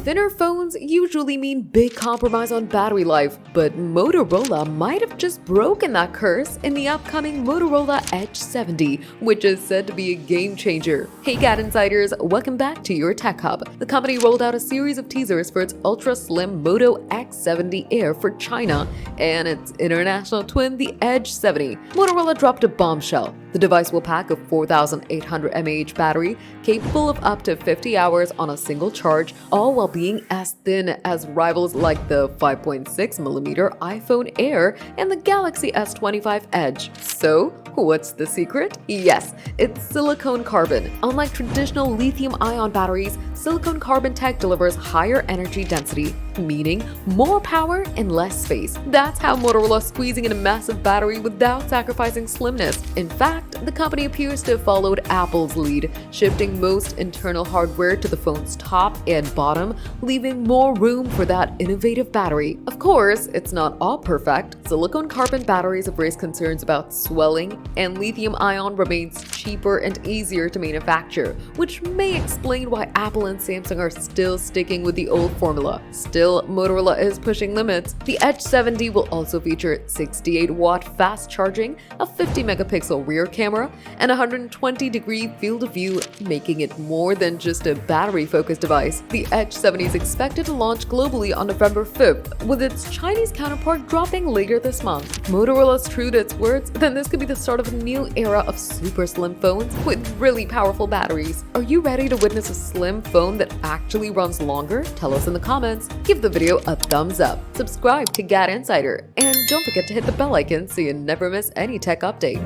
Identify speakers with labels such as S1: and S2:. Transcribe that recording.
S1: Thinner phones usually mean big compromise on battery life, but Motorola might have just broken that curse in the upcoming Motorola Edge 70, which is said to be a game changer. Hey GadInsiders, welcome back to your Tech Hub. The company rolled out a series of teasers for its ultra-slim Moto X70 Air for China and its international twin, the Edge 70. Motorola dropped a bombshell. The device will pack a 4,800 mAh battery capable of up to 50 hours on a single charge, all while being as thin as rivals like the 5.6mm iPhone Air and the Galaxy S25 Edge. So, what's the secret? Yes, it's silicone carbon. Unlike traditional lithium-ion batteries, silicone carbon tech delivers higher energy density, meaning more power in less space. That's how Motorola is squeezing in a massive battery without sacrificing slimness. In fact, the company appears to have followed Apple's lead, shifting most internal hardware to the phone's top and bottom, leaving more room for that innovative battery. Of course, it's not all perfect. Silicone carbon batteries have raised concerns about swelling, and lithium-ion remains cheaper and easier to manufacture, which may explain why Apple and Samsung are still sticking with the old formula. Still, Motorola is pushing limits. The Edge 70 will also feature 68-watt fast charging, a 50-megapixel rear camera, and a 120-degree field of view, making it more than just a battery-focused device. The Edge 70 is expected to launch globally on November 5th, with its Chinese counterpart dropping later this month. Motorola's true to its words, then this could be the start of a new era of super slim phones with really powerful batteries. Are you ready to witness a slim phone that actually runs longer? Tell us in the comments. Give the video a thumbs up, subscribe to GadInsider, and don't forget to hit the bell icon so you never miss any tech update.